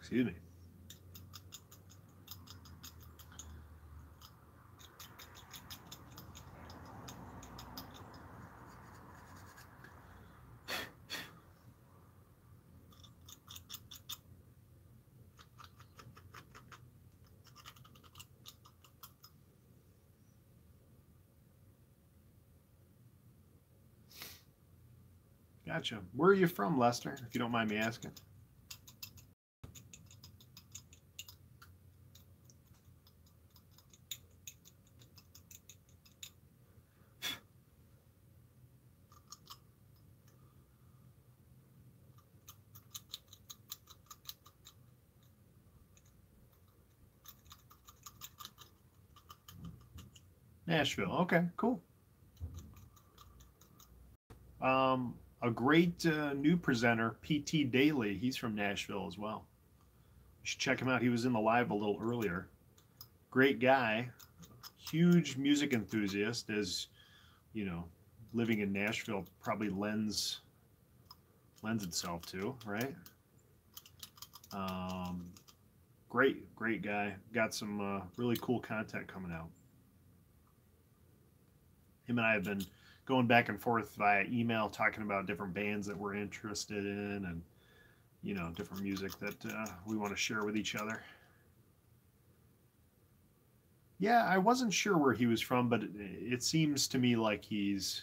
Excuse me. Gotcha. Where are you from, Lester, if you don't mind me asking? Nashville. Okay, cool. A great new presenter, PT Daly. He's from Nashville as well. You should check him out. He was in the live a little earlier. Great guy, huge music enthusiast. As you know, living in Nashville probably lends itself to, right? Um, great guy. Got some really cool content coming out. Him and I have been going back and forth via email, talking about different bands that we're interested in, and different music that we want to share with each other. Yeah, I wasn't sure where he was from, but it seems to me like he's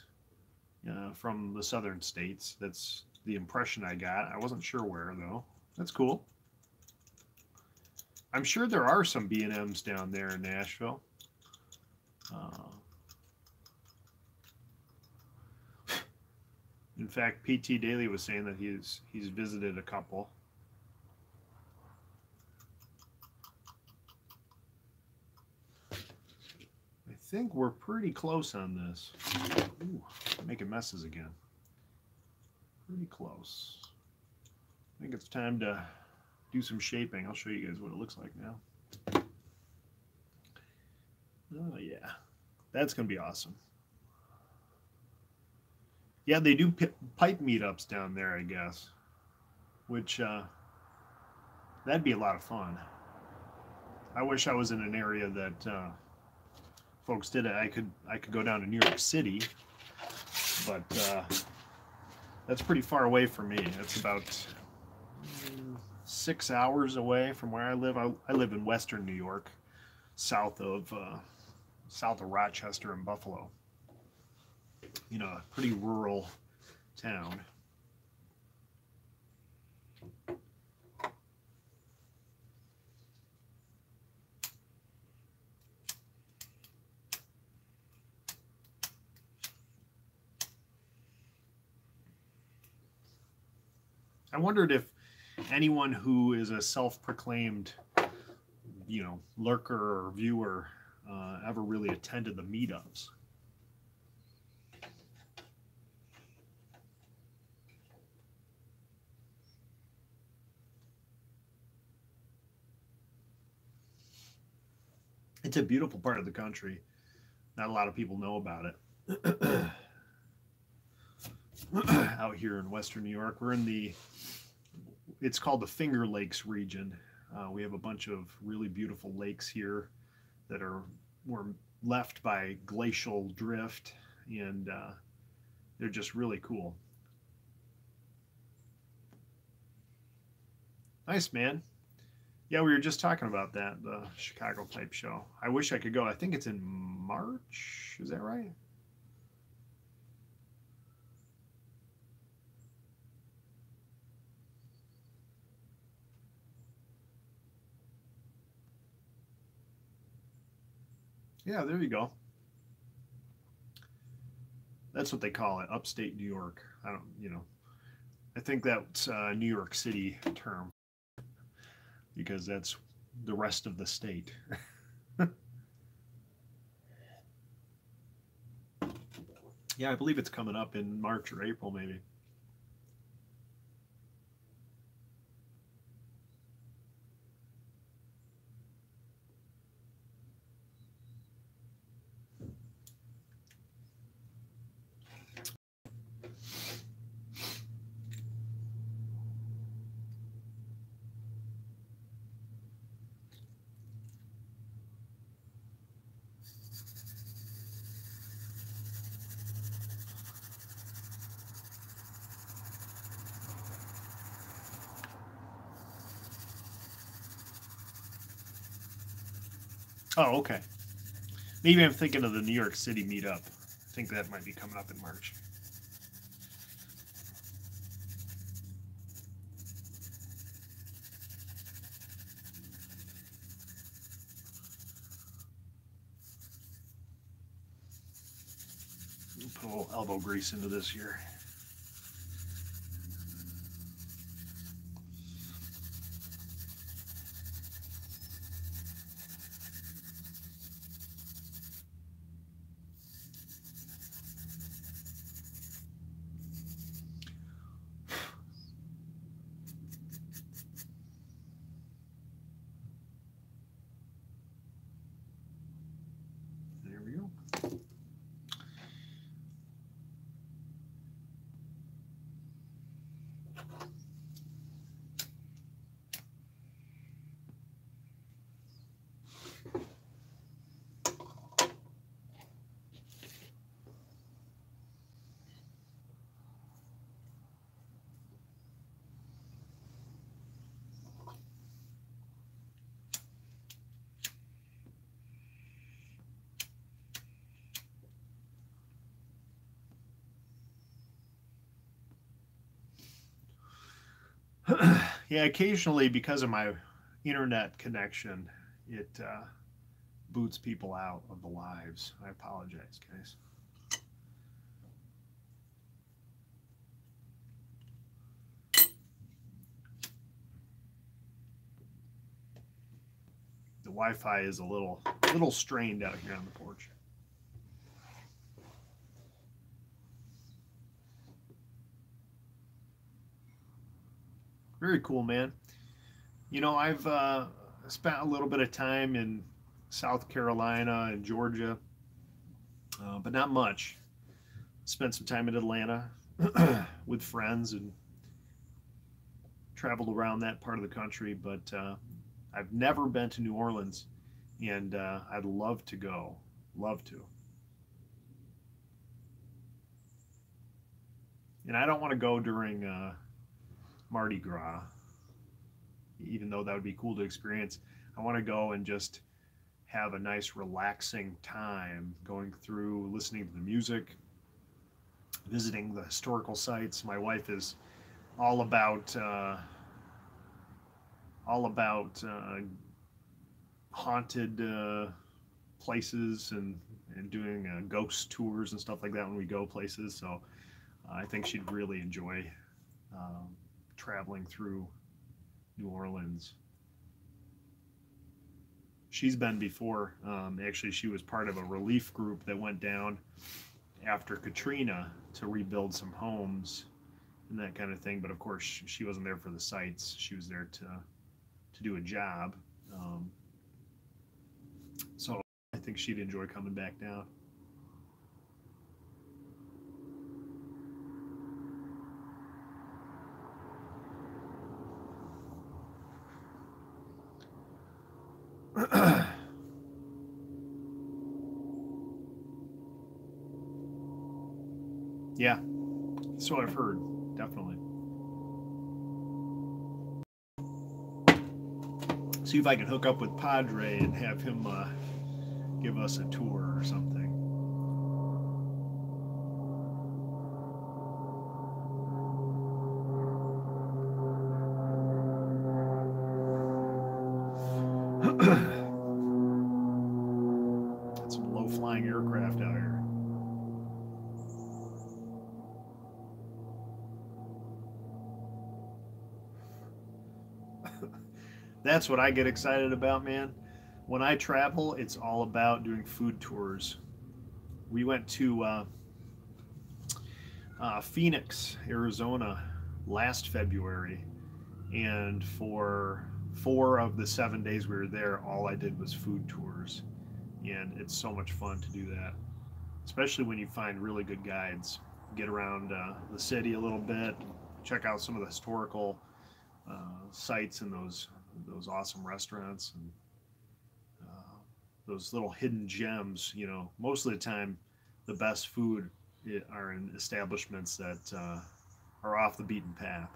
from the southern states. That's the impression I got. I wasn't sure where though. That's cool. I'm sure there are some B&Ms down there in Nashville. Uh, in fact, PT Daly was saying that he's visited a couple. I think we're pretty close on this. Ooh, making messes again. Pretty close. I think it's time to do some shaping. I'll show you guys what it looks like now. Oh yeah, that's gonna be awesome. Yeah, they do pipe meetups down there, I guess, which that'd be a lot of fun. I wish I was in an area that folks did it. I could go down to New York City, but that's pretty far away from me. It's about 6 hours away from where I live. I live in Western New York, south of Rochester and Buffalo. A pretty rural town. I wondered if anyone who is a self-proclaimed, lurker or viewer ever really attended the meetups. It's a beautiful part of the country. Not a lot of people know about it. Out here in Western New York, we're in it's called the Finger Lakes region. We have a bunch of really beautiful lakes here that were left by glacial drift, and they're just really cool. Nice, man. Yeah, we were just talking about that, the Chicago type show. I wish I could go. I think it's in March. Is that right? Yeah, there you go. That's what they call it, upstate New York. I don't, I think that's a New York City term because that's the rest of the state. Yeah, I believe it's coming up in March or April, maybe. Oh, okay. Maybe I'm thinking of the New York City meetup. I think that might be coming up in March. Put a little elbow grease into this here. There we go. Yeah, occasionally because of my internet connection, it boots people out of the lives. I apologize, guys. The Wi-Fi is a little strained out here on the porch. Very cool, man. I've spent a little bit of time in South Carolina and Georgia, but not much. Spent some time in Atlanta with friends and traveled around that part of the country, but I've never been to New Orleans, and I'd love to go. Love to. And I don't want to go during Mardi Gras, even though that would be cool to experience. I want to go and just have a nice, relaxing time going through, listening to the music, visiting the historical sites. My wife is all about haunted places and doing ghost tours and stuff like that when we go places. So I think she'd really enjoy um, traveling through New Orleans. She's been before. Actually, she was part of a relief group that went down after Katrina to rebuild some homes and that kind of thing. But of course, she wasn't there for the sights. She was there to do a job. So I think she'd enjoy coming back down. Yeah, so I've heard, definitely. See if I can hook up with Padre and have him give us a tour or something. Got some low-flying aircraft out here. That's what I get excited about, man. When I travel, it's all about doing food tours. We went to Phoenix, Arizona last February, and for 4 of the 7 days we were there, all I did was food tours. And it's so much fun to do that, especially when you find really good guides. Get around the city a little bit, check out some of the historical sites and those awesome restaurants and those little hidden gems. You know, most of the time, the best food are in establishments that are off the beaten path.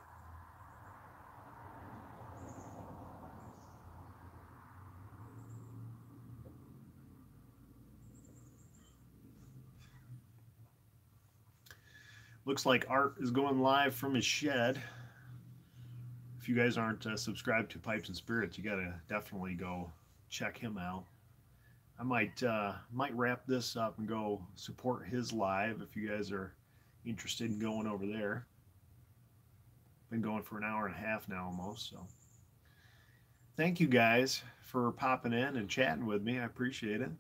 Looks like Art is going live from his shed. If you guys aren't subscribed to Pipes and Spirits, you gotta definitely go check him out. I might wrap this up and go support his live if you guys are interested in going over there. Been going for an hour and a half now almost, so thank you guys for popping in and chatting with me. I appreciate it.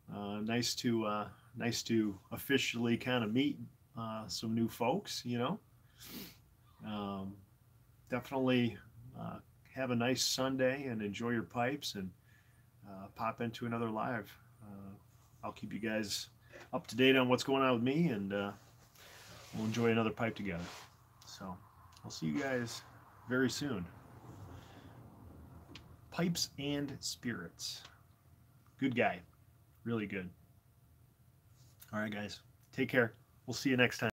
Nice to officially kind of meet some new folks, you know. Definitely have a nice Sunday and enjoy your pipes, and pop into another live. I'll keep you guys up to date on what's going on with me, and we'll enjoy another pipe together. So I'll see you guys very soon. Pipes and Spirits. Good guy. Really good. All right, guys. Take care. We'll see you next time.